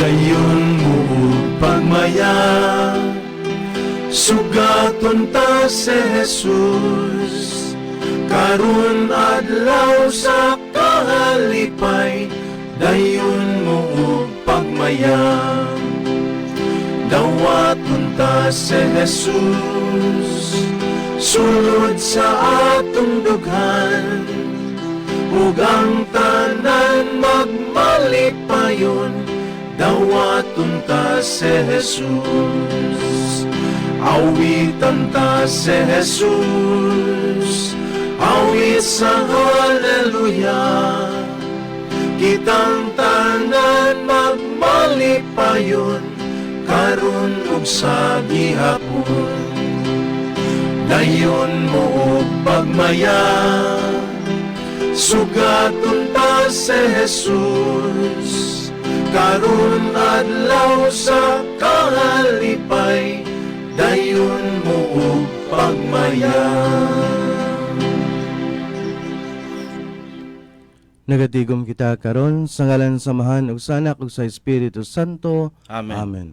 Dayon mo pagmaya, sugaton ta si Jesus, karon adlaw sa kahalipay. Dayon mo pagmaya, dawaton ta si Jesus, sulod sa atong dughan, ug ang tanan magmalipayon. Dawaton ta si Jesus, awitan ta si Jesus, awit sa haleluya. Kitang tanan magmalipayon, karon ug sa gihapon. Dayon mo pagmaya, sugaton ta si Jesus, karon adlaw sa kahalipay. Dayon mo pagmaya. Nagatigom kita karon sa ngalan samahan ug sa Anak ug sa Espiritu Santo. Amen. Amen.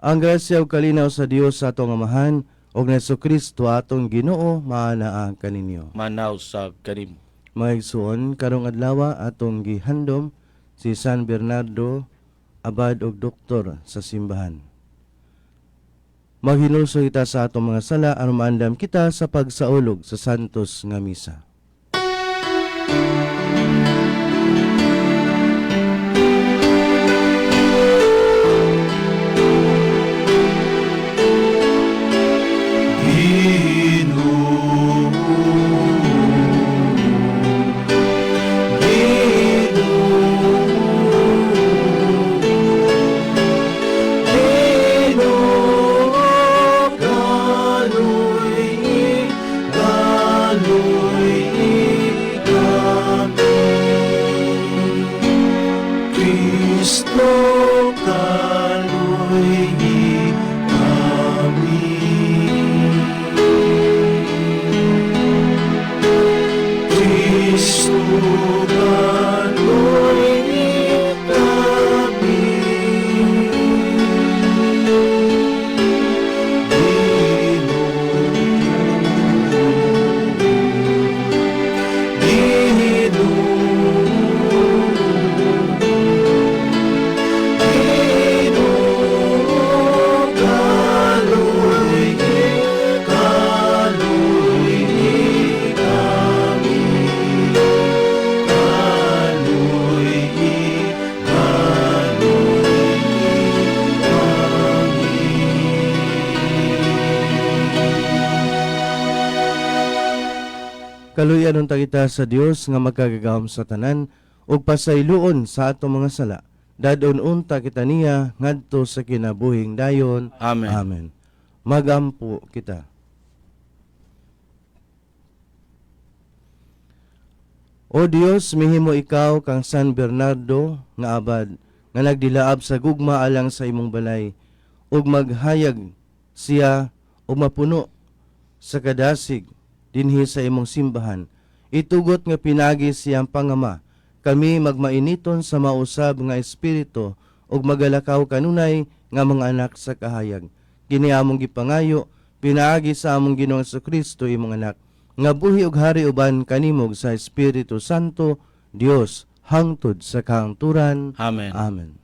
Ang grasya ug kalinaw sa Dios sa atong Amahan ug ni Jesucristo atong Ginoo maanaa kaninyo. Manaw sa kanim. Mga igsoon, karong adlaw atong gihandom si San Bernardo, abad ug doktor sa simbahan. Maghinulso kita sa atong mga sala aron maandam kita sa pagsaulog sa santos nga misa. Kaluyan unta kita sa Dios nga magkagagahom sa tanan ug pasayloon sa atong mga sala. Dadon unta kita niya ngadto sa kinabuhing dayon. Amen. Amen. Magampo kita. O Dios, mihimo ikaw kang San Bernardo nga abad nga nagdilaab sa gugma alang sa imong balay ug maghayag siya o mapuno sa kadasig dinhi sa imong simbahan. Itugot nga pinagi siyang pangama, kami magmainiton sa mausab nga espiritu ug magalakaw kanunay nga mga anak sa kahayag. Kini among gipangayo, pinaagi sa among Ginoong Jesucristo imong anak, nga buhi ug hari uban kanimog sa Espiritu Santo, Dios hangtod sa kahangturan. Amen. Amen.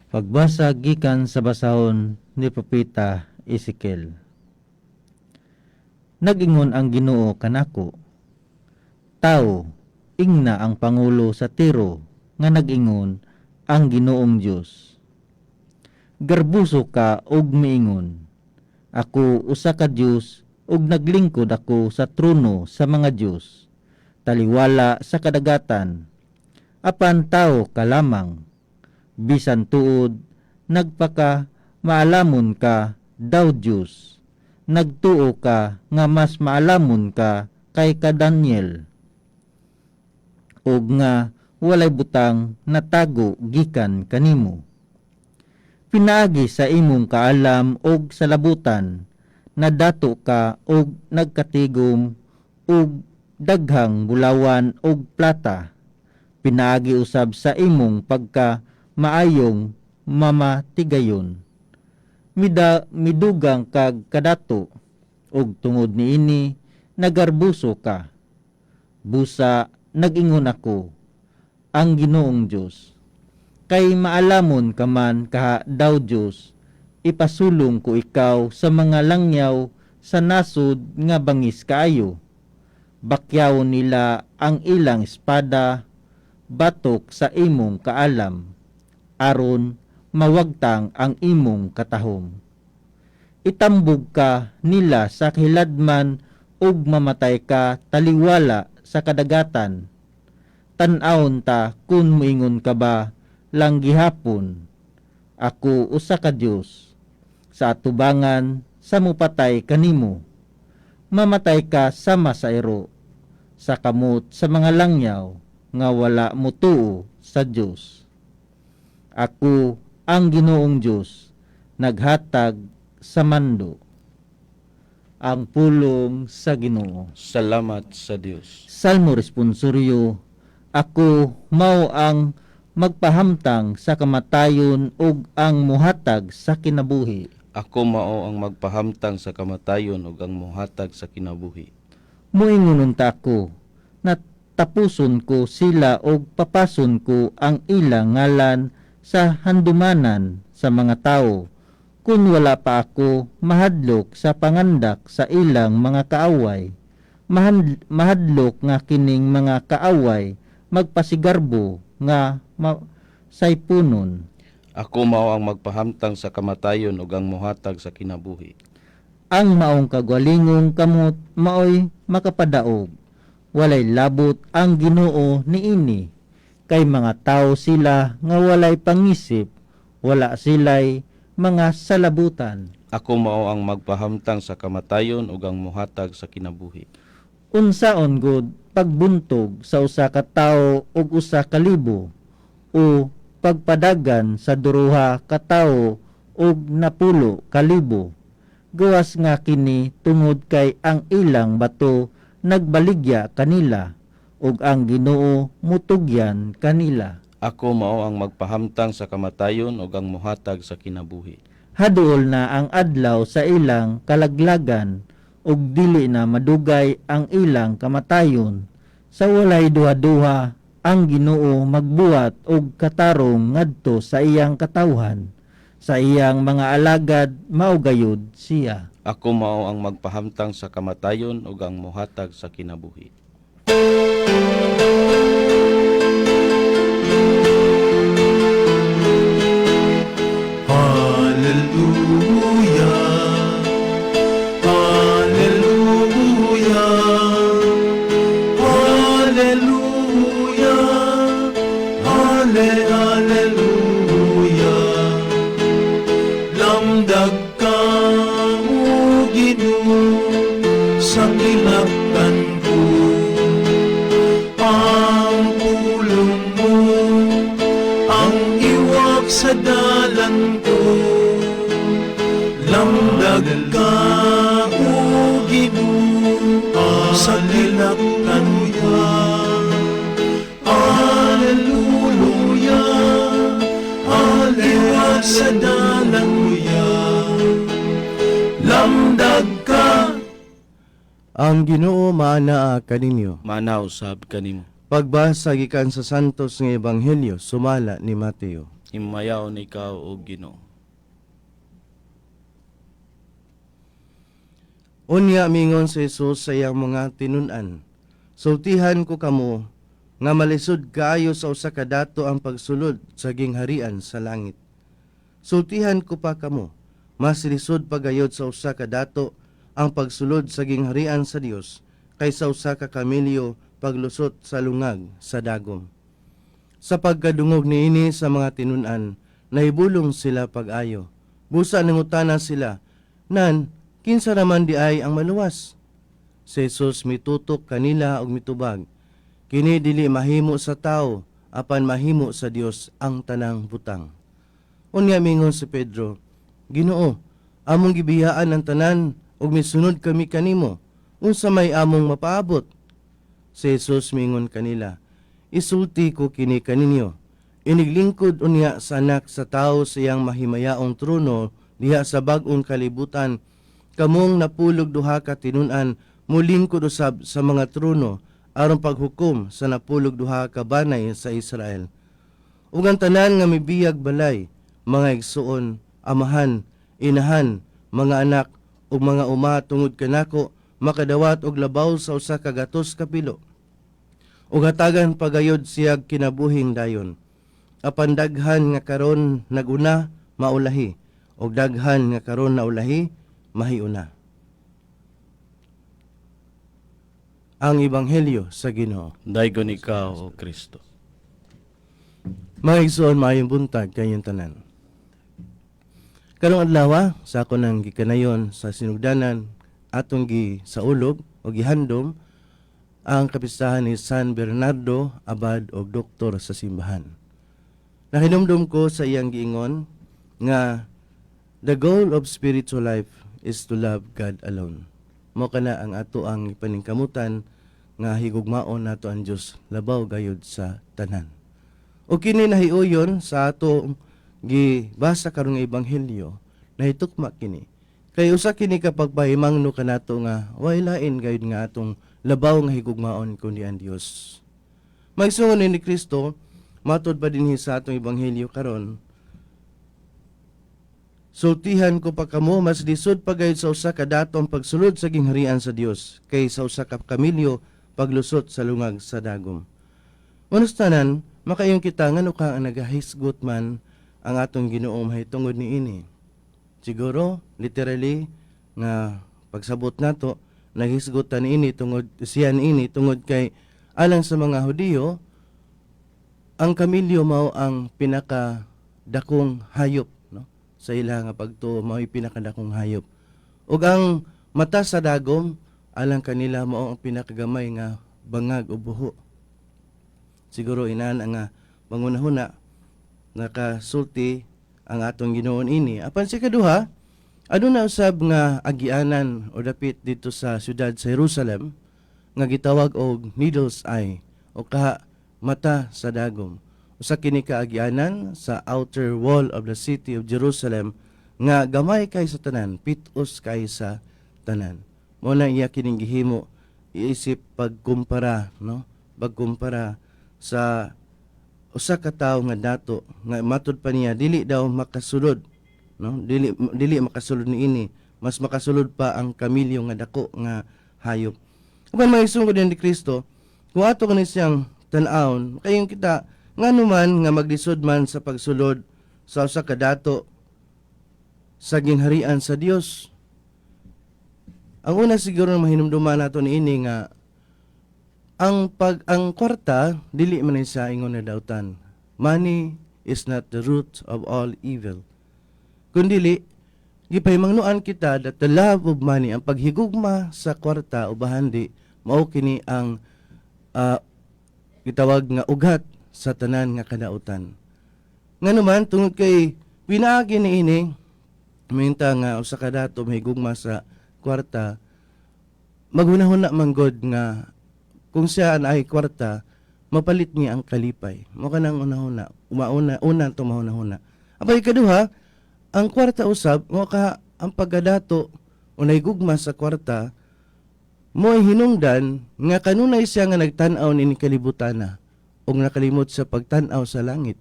Pagbasa gikan sa basahon ni Propeta Ezekiel. Nag-ingon ang Ginoo kanako, tao, ingna ang pangulo sa Tiro nga nag-ingon ang Ginoong Dios. Garbuso ka og miingon, ako usa ka Dios ug naglingkod ako sa trono sa mga Dios, taliwala sa kadagatan, apan tao ka lamang. Bisan tuod, nagpaka maalamon ka daw Diyos. Nagtuo ka nga mas maalamon ka kay ka Daniel. Og nga walay butang natago gikan kanimo. pinaagi sa imong kaalam og salabutan, na dato ka og nagkatigom og daghang bulawan og plata. Pinaagi usab sa imong pagka maayong mamatigayon. Midugang kag kadato og tungod niini nagarbuso ka. Busa nag-ingon ako, ang Ginoong Dios. Kay maalamon ka man kaha daw Diyos, ipasulong ko ikaw sa mga langyaw sa nasod nga bangis kaayo. Bakyaw nila ang ilang espada, batok sa imong kaalam, aron mawagtang ang imong katahom. Itambog ka nila sa kiladman ug mamatay ka taliwala sa kadagatan. Tan-awon ta kun moingon ka ba lang gihapon, ako usa ka Dios, sa atubangan sa mupatay kanimo. Mamatay ka sama sa ero, sa kamot sa mga langyaw, nga wala mutuo sa Dios. Ako ang Ginoong Dios, naghatag sa mando. Ang pulong sa Ginoo. Salamat sa Dios. Salmo responsoryo, ako mao ang magpahamtang sa kamatayon ug ang muhatag sa kinabuhi. Ako mao ang magpahamtang sa kamatayon ug ang muhatag sa kinabuhi. Muingon ta ako, na tapuson ko sila og papason ko ang ilang ngalan sa handumanan sa mga tao, kung wala pa ako mahadlok sa pangandak sa ilang mga kaaway. Mahadlok nga kining mga kaaway magpasigarbo nga saypunon. Ako mao ang magpahamtang sa kamatayon ug ang muhatag sa kinabuhi. Ang maong kagwalingong kamot maoy makapadaog. Walay labot ang Ginoo niini. Kay mga tao sila nga walay pangisip, wala silay mga salabutan. Ako mao ang magpahamtang sa kamatayon ug ang muhatag sa kinabuhi. Unsaon gud pagbuntog sa usa ka tawo ug usa ka libo, o pagpadagan sa duruha ka tawo ug napulo ka libo. Gawas nga kini tungod kay ang ilang bato nagbaligya kanila, ug ang Ginoo mutugyan kanila. Ako mao ang magpahamtang sa kamatayon ug ang muhatag sa kinabuhi. Haduol na ang adlaw sa ilang kalaglagan, ug dili na madugay ang ilang kamatayon. Sa walay duha-duha, ang Ginoo magbuhat og katarong ngadto sa iyang katawhan. Sa iyang mga alagad maugayod siya. Ako mao ang magpahamtang sa kamatayon ug ang muhatag sa kinabuhi. Hallelujah, Hallelujah, Hallelujah, Hallelujah. Lamdag ka mo Ginoo sa kilaptan ko, ang pulong mo ang iwak sa dalan ko. Lamdag ka o Ginoo sa kilaptan ko. Hallelujah, Hallelujah sa dalan ko. Lamdag ka. Ang Ginoo maanaa kaninyo. Manaw sab kanimo. Pagbasa gikan sa Santos nga Ebanghelyo sumala ni Mateo. Himayaw ni ikaw o Ginoo. Unya mingon si Jesus sa iyang mga tinun-an, sultihan ko kamo nga malisod kaayo sa usa ka dato ang pagsulod sa gingharian sa langit. Sultihan ko pa kamo, mas lisod pagayod sa usa ka dato ang pagsulod sa gingharian sa Dios kaysa usa ka kamelyo paglusot sa lungag sa dagom. Sa pagkadungog niini sa mga tinun-an, nahibulong sila pag-ayo. Busa nangutana sila, nan, kinsa naman di ay ang maluwas? Si Jesus mitutok kanila og mitubag, kini dili mahimo sa tao, apan mahimo sa Dios ang tanang butang. Unya mingon si Pedro, Ginoo, among gibiyaan ang tanan ug misunod kami kanimo. Unsa may among mapaabot? Si Jesus mingon kanila, Isulti ko kini kaninyo. Iniglingkod unya sa anak sa tao siyang mahimayaong trono diha sa bag-ong kalibutan. Kamong napulog duha ka tinun-an, mulingkod usab sa mga trono aron paghukom sa napulog duha ka banay sa Israel. Ug ang tanan nga mibiyag balay, mga igsuon, amahan, inahan, mga anak ug mga uma tungod kanako makadawat og labaw sa usa ka gatos ka pilo. Ug hatagan pagayod siyag kinabuhing dayon. Apan daghan nga karon naguna maulahi, ug daghan nga karon naulahi mahiuna. Ang Ebanghelyo sa Ginoo. Daygon ikaw, O Kristo. Mga igsoon, maayong buntag kayong tanan. Karong adlaw sa ako nang gikanayon sa sinugdanan atong gi sa ulog o gihandom ang kapistahan ni San Bernardo abad og doktor sa simbahan. Nahinumdum ko sa iyang giingon nga the goal of spiritual life is to love God alone. Mo kana ang ato ang ipaningkamutan nga higugmaon nato ang Dios labaw gayud sa tanan. O kini nahiuyon sa ato gibasa karon nga ebanghelyo, nahitukma kini. Kay usa kini kapag pahimangno kanato nga way lain gayud nga atong labaw nga higugmaon kundi ang Dios. Magsungon ni Kristo, matud pa dinhi sa atong ebanghelyo karon. Sultihan ko pa kamo mas lisod pa gayud sa usa ka datong pagsulod sa gingharian sa Dios kay sa usa ka kamilyo paglusot sa lungag sa dagom. Unos tanan, makayong kita ngano ka ang nagahisgot man ang atong Ginoo mahitungod niini. Siguro literally nga pagsabot nato naghisgotan ini tungod siya ini tungod kay alang sa mga Hudiyo ang kamilyo mao ang pinaka dakong hayop no sa ila nga pagtuo mao pinakadakong hayop ug ang mata sa dagom alang kanila mao ang pinakagamay nga bangag o buho. Siguro inaan nga mangunahuna nakasulti ang atong Ginoon ini. Apan si kaduha, aduna usab nga agianan o dapit dito sa siyudad sa Jerusalem nga gitawag og needle's eye o kaha mata sa dagom. Usa kini ka agianan sa outer wall of the city of Jerusalem nga gamay kay sa tanan, pitos kay sa tanan. Mo na iya kining gihimo iisip pagkumpara no, pagkumpara sa usa ka tawo nga dato nga matud pa niya dili daw makasulod no, dili makasulod niini, mas makasulod pa ang kamilyo nga dako nga hayop. Uban mahisungod ni Kristo, kung ato kani siyang tan-awon, kayong kita nganuman nga maglisod man sa pagsulod sa usa ka dato sa gingharian sa Dios. Ang una siguro na mahinumduman nato niini nga ang kwarta dili man sa ingon na dautan. Money is not the root of all evil. Kundili gipahimangnuan kita that the love of money, ang paghigugma sa kwarta o bahandi mao kini ang gitawag nga ugat sa tanan nga kadautan. Nganuman tungod kay pinaagi niini minta nga usa ka dato mahigugma sa kwarta maghunahuna man god nga kung siya ay kwarta, mapalit niya ang kalipay. Mo ka nang unahuna, unang tumahuna-huna. Abay kaduha, ang kwarta usab, mo ka ang pagadato, unay gugma sa kwarta, mo ay hinungdan, nga kanunay siya nga nagtanaw ni kalibutana, o nakalimot sa pagtanaw sa langit.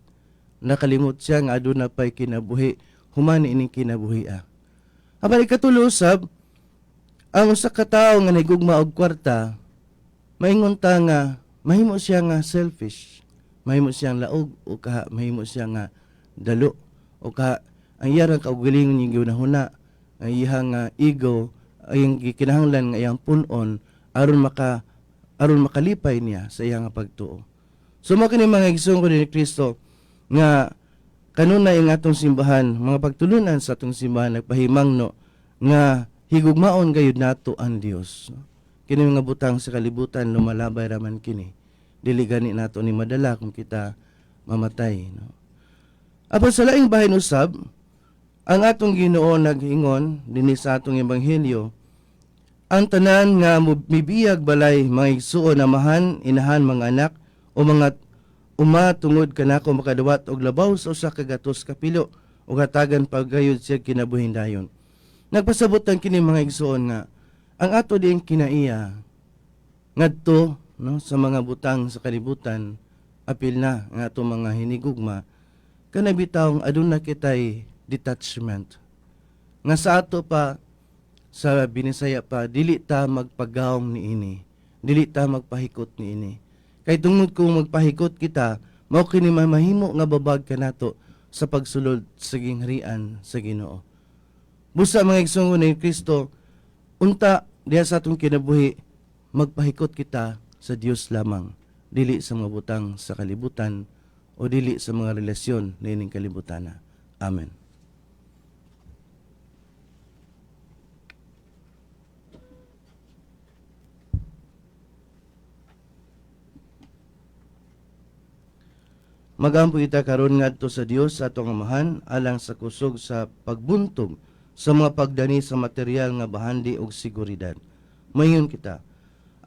Nakalimot siya nga aduna pa'y kinabuhi, humani ining kinabuhi. Abay katulo usab, ang usa ka tawo nga nagugma og kwarta, maingon ta nga mahimo siya nga selfish, mahimo siyang laog o kaha mahimo siya nga dalo o kaha ang iyang kaugalingon yung ginahuna ang iyang ego ang gikinahanglan nga iyang punon aron makalipay niya sa iyang pagtuo. So mao kini mga igsoon ko ni Kristo nga kanunay ang atong simbahan, mga pagtulunan sa atong simbahan nagpahimangno nga higugmaon gayud nato ang Dios. Kini mga butang sa kalibutan lumalabay raman kini. Dili gani nato ni madala kung kita mamatay. No? Apan sa laing bahin usab, ang atong Ginoo nag-ingon dinhi sa atong ebanghelyo, ang tanan nga mibiyag balay mga igsuon amahan, inahan, mga anak o mga uma tungod kanako makadawat og labaw sa usa ka gatos ka pilo ug hatagan paggayud siya kinabuhin dayon. Nagpasabot ang kini mga igsuon nga ang ato ding kinaiya ngadto no sa mga butang sa kalibutan apil na nga ato mga hinigugma kanay bitawng aduna kitay detachment nga sa ato pa sa Binisaya pa dili ta magpagawong niini, dili ta magpahikot niini. Kay tungod kung magpahikot kita, mao kini mahimo nga babag kanato sa pagsulod sa gingharian sa Ginoo. Busa mga igsoon ni Kristo, unta diha sa atong kinabuhi, magpahikot kita sa Dios lamang, dili sa mga butang sa kalibutan o dili sa mga relasyon na ining kalibutana. Amen. Magampo kita karon ngadto sa Dios sa atong amahan alang sa kusog sa pagbuntog sa mga pagdani sa material nga bahandi ug seguridad. Mayon kita,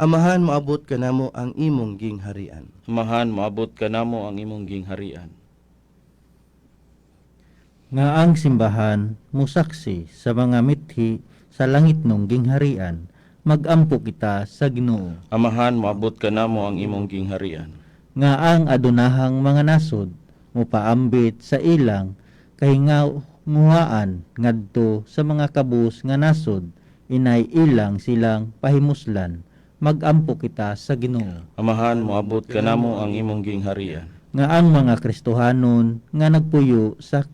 Amahan, moabot kanamo ang imong gingharian. Amahan, moabot kanamo ang imong gingharian. Nga ang simbahan musaksi sa mga mithi sa langit nung gingharian, magampo kita sa Ginoo. Amahan, moabot kanamo ang imong gingharian. Nga ang adunahang mga nasod mupaambit sa ilang kay nga nguhaan ngadto sa mga kabus nga nasod inay ilang silang pahimuslan, magampo kita sa Ginoo. Amahan, moabot kanamo ang imong gingharian. Nga ang mga Kristohanon nga nagpuyo sa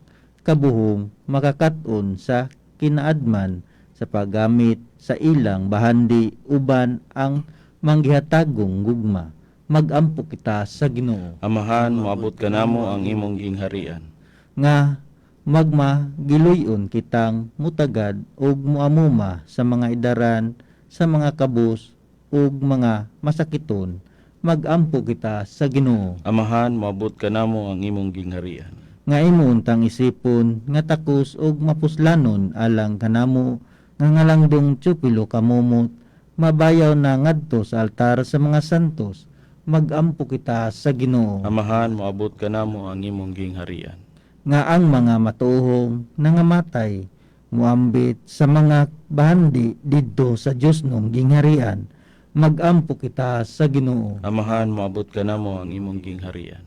kabuhong makakat-on sa kinaadman sa paggamit sa ilang bahandi uban ang manggihatagong gugma, magampo kita sa Ginoo. Amahan, moabot kanamo ang imong gingharian. Nga magma giluyon kitang mutagad ug muamuma sa mga idaran, sa mga kabus ug mga masakiton, magampo kita sa Ginoo. Amahan, moabot kanamo ang imong gingharian. Nga imong tang isipon nga takos ug mapuslanon alang kanamo nga ngalangdong tsupilo kamumot, mabayaw na ngadto sa altar sa mga santos, magampo kita sa Ginoo. Amahan, moabot kanamo ang imong gingharian. Nga ang mga matuhong nangamatay muambit sa mga bahandi didto sa Dios nung gingharian, magampo kita sa Ginoo. Amahan, moabot kanamo ang imong gingharian.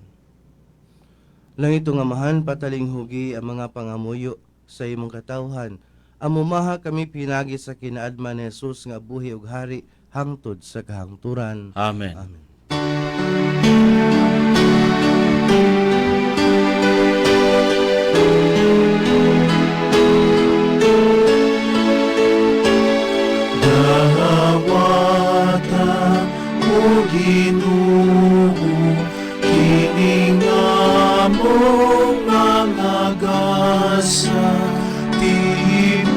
Langito nga mahan, pataling hugi ang mga pangamuyo sa imong katawhan. Amumaha kami pinagi sa kinaadman ni Jesus nga buhi ug hari hangtod sa kahangturan. Amen. Amen. Dawata o Ginoo, kining among mga gasa, timaan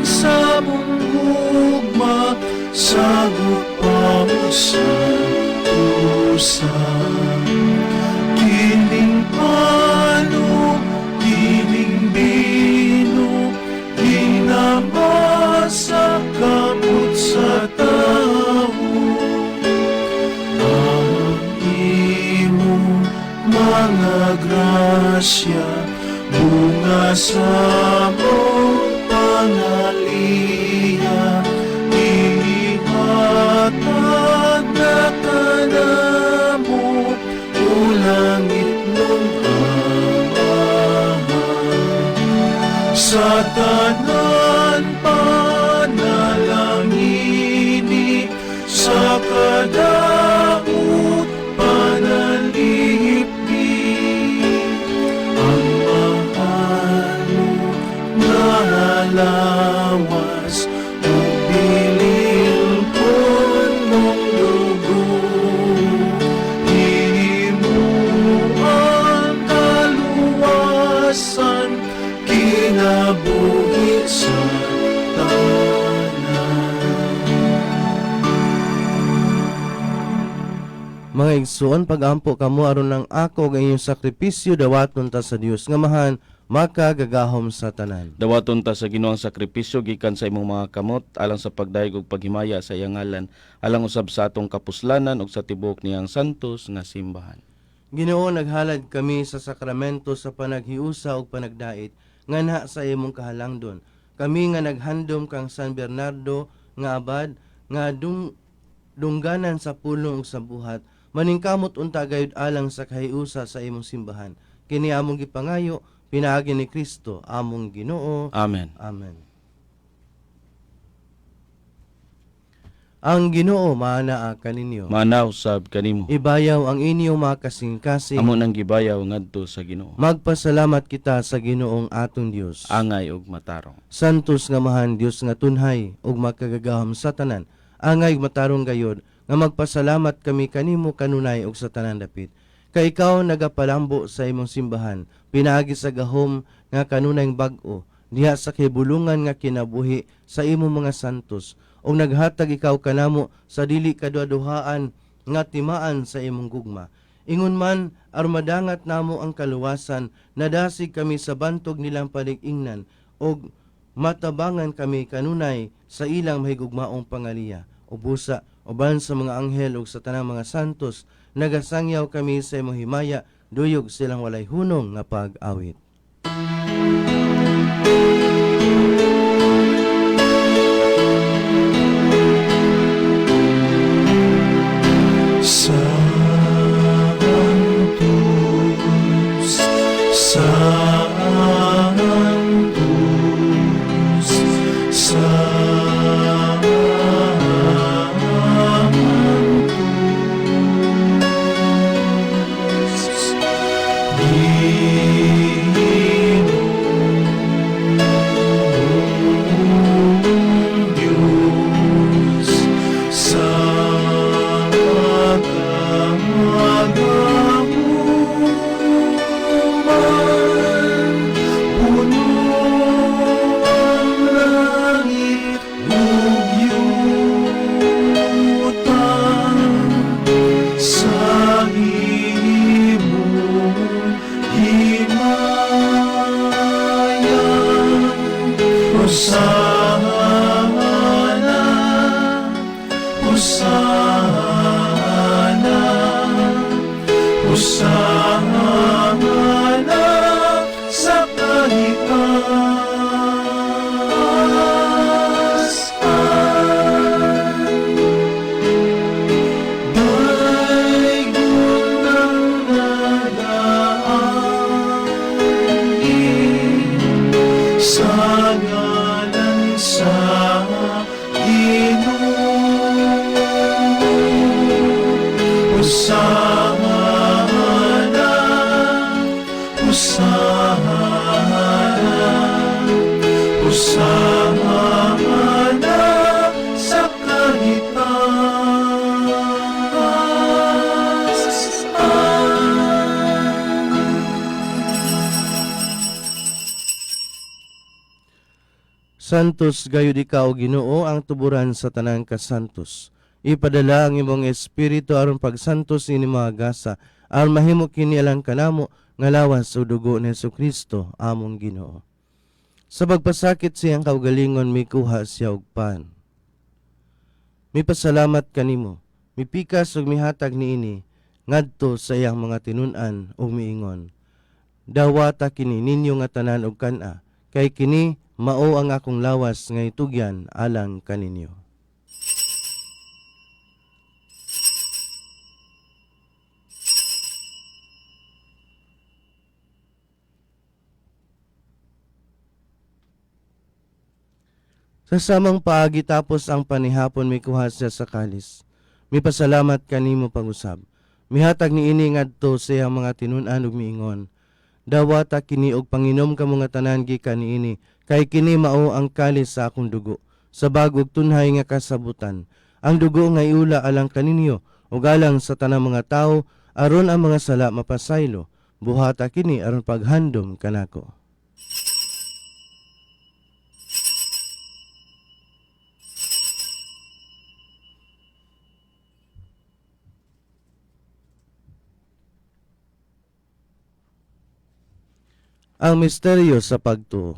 sa mong gugma, sagot pa mo sa usan. Kining pano, kining bino, hinamasa kamot sa tao. Ang imong mga grasya, bunga sa mong pangaliha, ihatag na kanamo, ulangit nung amahan. Sa tanan panalangini, sa kadaot panalipdi, ang mahal mo na lawas, o bilil mong dugo, himuang kaluwasan, kinabuhi sa tanan. Mga igsoon, pagampo kamo aron ng ako ang inyong sakripisyo dawaton ta sa Dios nga mahan makagagahom sa tanan. Dawaton ta sa Ginoo ang sakripisyo gikan sa imong mga kamot alang sa pagdayeg ug paghimaya sa iyang ngalan, alang usab sa atong kapuslanan ug sa tibuok niyang santos nga simbahan. Ginoo, naghalad kami sa sakramento sa panaghiusa ug panagdait nganha sa imong kahalangdon. Kami nga naghandom kang San Bernardo nga abad nga dungganan sa pulong ug sa buhat, maningkamot unta gayud alang sa kahiusa sa imong simbahan. Kini among gipangayo pinaagi ni Kristo among Ginoo. Amen. Amen. Ang Ginoo maanaa kaninyo. Manaw sab kanimo. Ibayaw ang inyong mga kasing-kasing. Amo nang gibayaw ngadto sa Ginoo. Magpasalamat kita sa Ginoong atong Dios. Angay ug matarong. Santos nga mahan Dios nga tunhay ug makagagahom sa tanan. Angay ug matarong gayod nga magpasalamat kami kanimo kanunay ug sa tanan dapit. Kay ikaw nagapalambo sa imong simbahan, pinaagi sa gahom nga kanunay bag-o, diha sa kibulungan nga kinabuhi sa imong mga santos, ug naghatag ikaw kanamo sa dili kaduaduhaan nga timaan sa imong gugma. Ingon man armadangat namo ang kaluwasan, nadasig kami sa bantog nilang palig-ingnan, ug matabangan kami kanunay sa ilang mahigugmaong pangaliya. Ubusa uban sa mga anghel ug sa tanang mga santos, nagasangyaw kami sa imong himaya, duyog silang walay hunong nga pag-awit. Sanctus, Sanctus, Sanctus, Ginoong Diyos, sa magamuman, puno ang langit ug yutan, sa imong himayan. Hosana, Hosana, Hosana sa kahitaasan. Daygon ng nag-aangin sa ngalan sa Ginoo. Hosana, Hosana, Hosana sa kahitaasan. Santos gayud ikaw Ginoo ang tuburan sa tanang kasantos. Ipadala ang imong espiritu aron pagsantos ini mga gasa, aron mahimo kini alang kanamo nga lawas sa dugo ni Jesucristo among Ginoo. Sa pagpasakit siyang kaugalingon mikuha siya og pan. Mipasalamat kanimo, mipikas ug mihatag niini ngadto sa iyang mga tinun-an ug miingon. Dawata kini ninyo nga tanan og kana, kay kini mao ang akong lawas nga itugyan alang kaninyo. Sa samang paagi tapos ang panihapon mikuha siya sa kalis. Mipasalamat kanimo pag-usab. Mihatag niini ngadto sa iyang mga tinun-an ug miingon. Dawata kini og panginom kamo nga tanan gikan niini, kay kini mao ang kalis sa akong dugo, sa bag-og tunhay nga kasabutan. Ang dugo nga iula alang kaninyo ug alang sa tanang mga tawo, aron ang mga sala mapasaylo. Buhata kini aron paghandom kanako. ang misteryo sa pagtuo.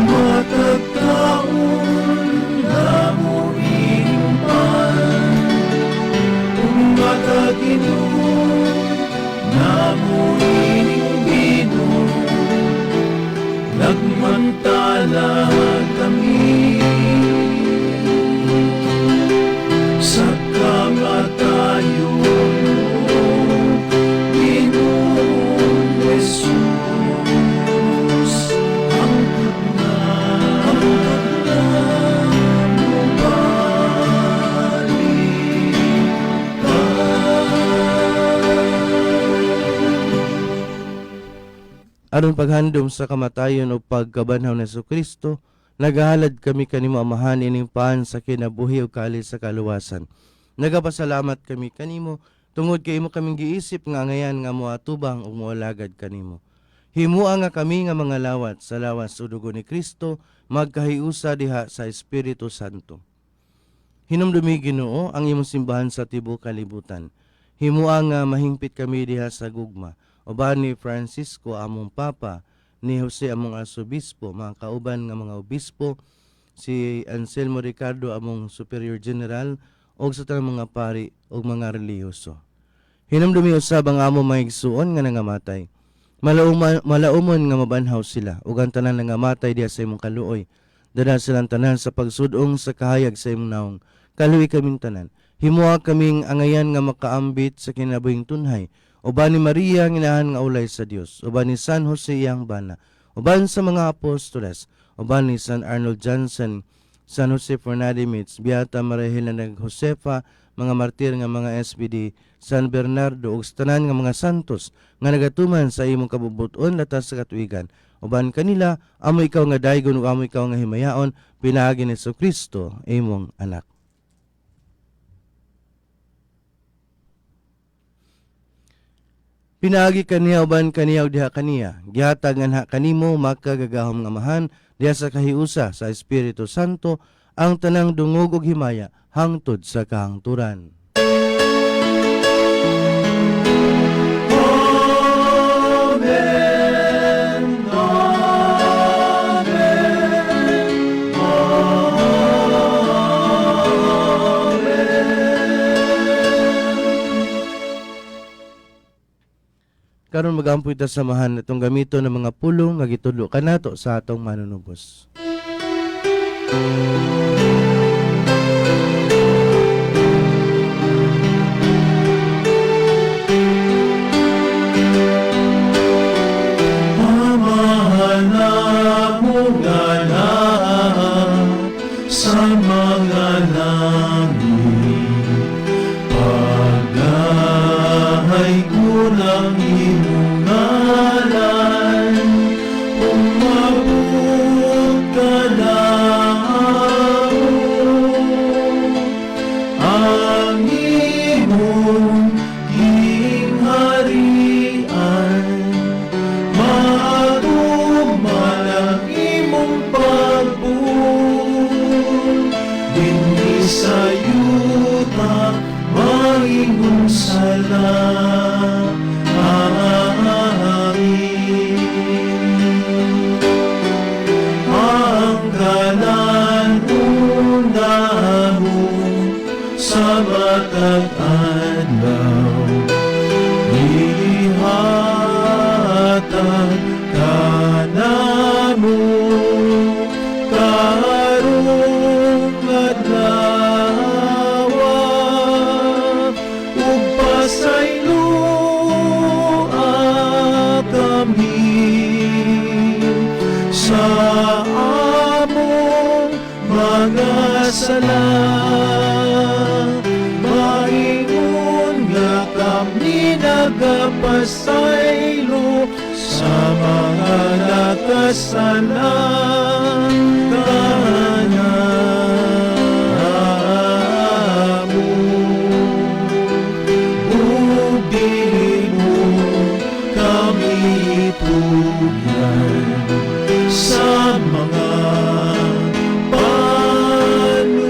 Matagtaon na mo ilimpan, kung mataginom na mo ilimbino, nagmantala kami sa kamatayon mo, Ginoong Jesus. Hanggang na Aron paghandom sa kamatayon o pagkabanhaw ni Jesucristo, nagahalad kami kanimo amahan ining paan sa kinabuhi o kalis sa kaluwasan. Nagapasalamat kami kanimo tungod kay imo kaming giisip nga ngayan nga moatubang ug moalagad kanimo. Himua nga kami nga mga lawat sa lawas sa dugo ni Kristo magkahiusa diha sa Espiritu Santo. Hinumdumi Ginoo ang imong simbahan sa tibuok kalibutan. Himua nga mahingpit kami diha sa gugma. Uban ni Francisco among Papa, ni Jose among Arsobispo, mga kauban nga mga obispo, si Anselmo Ricardo among Superior General, o sa tanang mga pari o mga reliyoso. Hinumdumi usab ang among mahigsuon nga nangamatay. Malaumon nga mabanhaw sila, ug ang tanan nangamatay diha sa imong kaluoy. Dala silang tanan sa pagsudong sa kahayag sa imong naong. Kaluoy kaming tanan. Himua kaming angayan nga makaambit sa kinabuhing tunhay. Uban ni Maria ang inahan nga ulay sa Dios, uban ni San Jose iyang bana, uban sa mga apostoles, uban ni San Arnold Johnson, San Jose Fernandez, Beata Maria Helena Josefa, mga martir nga mga SBD, San Bernardo ug tanan nga mga santos nga nagatuman sa imong kabubuton latas sa katuigan. Uban kanila amo ikaw nga daygon ug amo ikaw nga himayaon pinaagi ni Jesucristo imong anak. Pinaagi kaniya uban kaniya ug diha kaniya. Gihatag nga kanimo makagagahom nga amahan diha sa kahiusa sa Espiritu Santo ang tanang dungog ug himaya hangtod sa kahangturan. Amen, Amen, Karon magampoy ta samahan itong gamito ng mga pulong nga gitudlo kanato sa atong manunubos. Pamahanap mo ganap sa mga langit, pagdahay ko ng iyong ngalan, umabot ka lang ang iyong gingharian. Matumal ang imong pagbuo, dinhi sa yuta maingon ang kanan unahon sa matag adlaw, ihatag kanamo karong adlaw, ug pasayloa kami sa among mga sala. Maingon nga kami nagapasaylo sa mga nakasalang kanamo. Bugin mo kami tugyan sa mga panulay,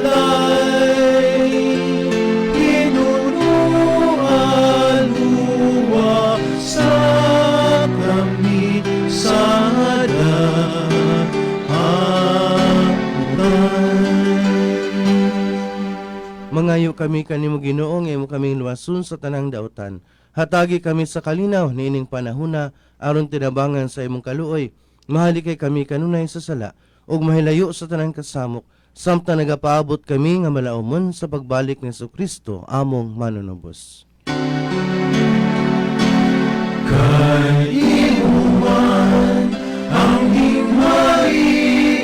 kami kanimo Ginoo nga imo kaming luwason sa tanang daotan. Hatagi kami sa kalinaw niining panahona aron tinabangan sa imong kaluoy. Mahali kay kami kanunay sa sala ug mahilayo sa tanang kasamok samtang nagapaabot kami nga malaumon sa pagbalik ni Jesucristo among manunubos. Kainuman ang himaian,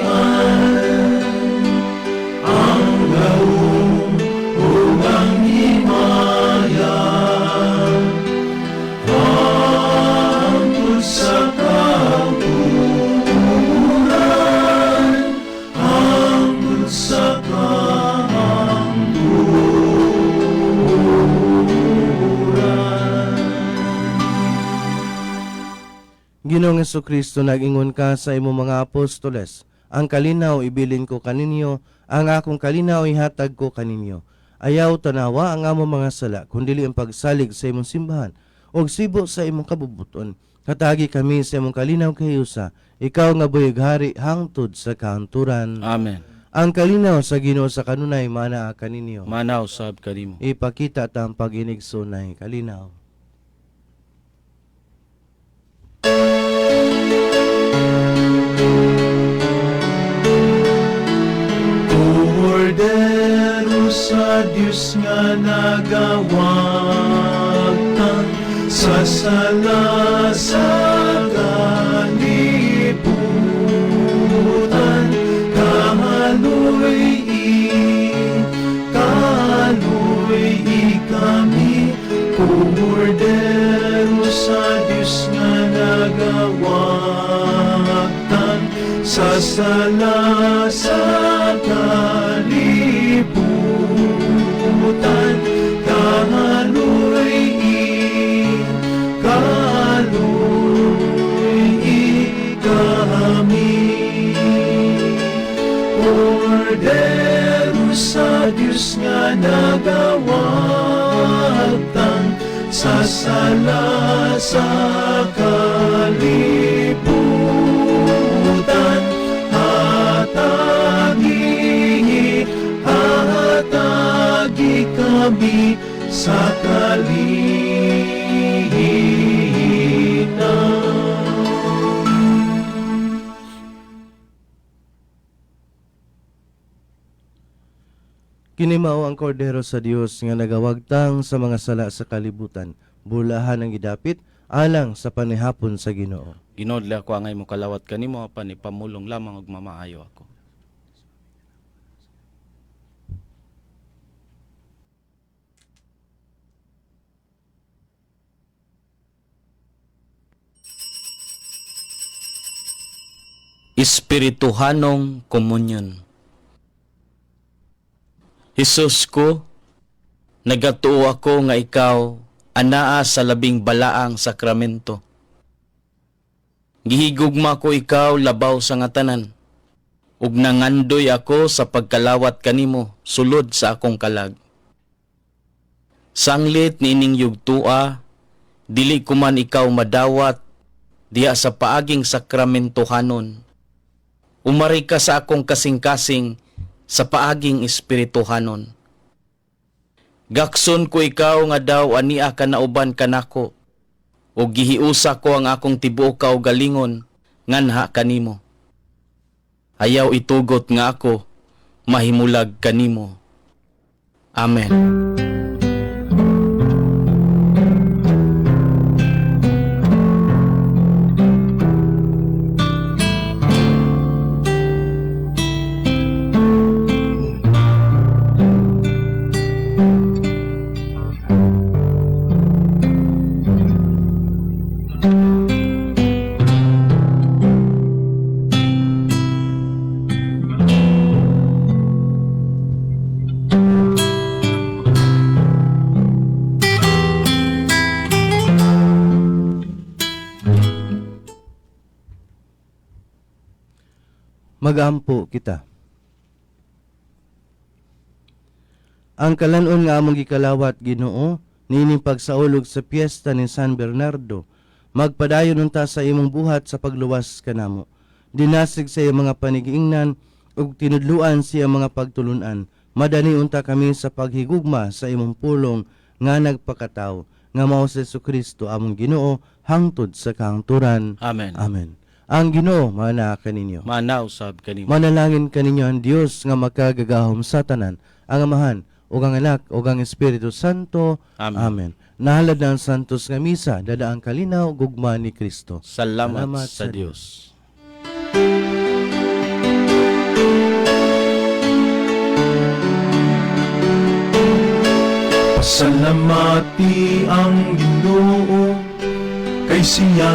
ang laong ug ang himaya, hangtod sa kahuran, hangtod sa Ginoong Jesucristo, nag-ingon ka sa imong mga apostoles, ang kalinaw ibilin ko kaninyo, ang akong kalinaw ihatag ko kaninyo. Ayaw tanawa ang among mga sala, kundili ang pagsalig sa imong simbahan, og sibo sa imong kabubuton. Katagi kami sa imong kalinaw kayusa, ikaw nga buyog-hari hangtod sa kahanturan. Amen. Ang kalinaw sa Ginoo sa kanunay manaa kaninyo. Manaw sab kanimo. Ipakita ta ang pag-inigsunay kalinaw. Kordero sa Diyos nga nagawagtan sa sala sa kalibutan, kaluoy kami. Kordero sa Diyos nga nagawagtan sa sala sa kalibutan, kaluoy kami. Kordero sa Diyos nga nagawagtan sa sala sa kalibutan, hatagi kami sa kalinaw. Kinimao ang kordero sa Dios nga nagawagtang sa mga sala sa kalibutan, bulahan ang gidapit alang sa panihapon sa Ginoo. Ginodli ako angay mo kalawat kanimo apan ipamulong lamang og mamaayo ako. Espirituhanong komunyon. Hesus ko, nagatuo ako nga ikaw anaa sa labing balaang sakramento. Gihigugma ko ikaw labaw sa nga tanan, ug nangandoy ako sa pagkalawat kanimo sulod sa akong kalag. Sanglit niining yugtua, dili ko man ikaw madawat diya sa paaging sakramentohanon. Umari ka sa akong kasing-kasing sa paaging espirituhanon. Gakson ko ikaw nga daw ania ka nauban kanako, o gihiusa ko ang akong tibuok kaugalingon nganha kanimo. Ayaw itugot nga ako mahimulag kanimo. Amen. Magampo kita. Ang kalanon nga among gikalawat Ginoo nining pagsaulog sa piyesta ni San Bernardo, magpadayon unta sa imong buhat sa pagluwas kanamo. Dinasig sa iyang mga panigiingnan ug tinudluan siya mga pagtulunan, Madani unta kami sa paghigugma sa imong pulong nga nagpakataw, nga mao si Jesucristo among Ginoo hangtod sa kahangturan. Amen. Amen. Ang Ginoo mana kaninyo. Manaw sab kanimo. Manalangin kaninyo ang Dios nga makagagahom sa tanan, ang Amahan, ug ang Anak, ug ang Espiritu Santo. Amen. Amen. Nahalad na ang santos nga misa, dadaang kalinaw, gugma ni Kristo. Salamat Salamat sa sa Dios. Pasalamati ang Ginoo, kay siya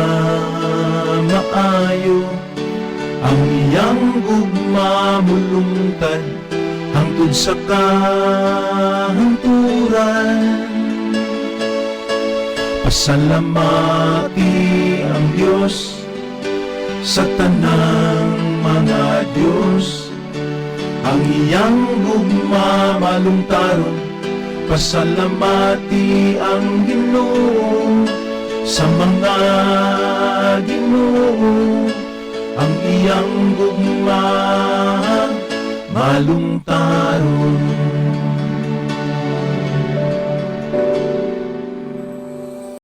maayo, ang iyang gugma mulungtad hangtod sa kahangturan. Pasalamati ang Diyos sa tanang mga Diyos, ang iyang gugma malungtaron. Pasalamati ang Ginoo sa mga Ginoo, ang iyang gugma malungtaron.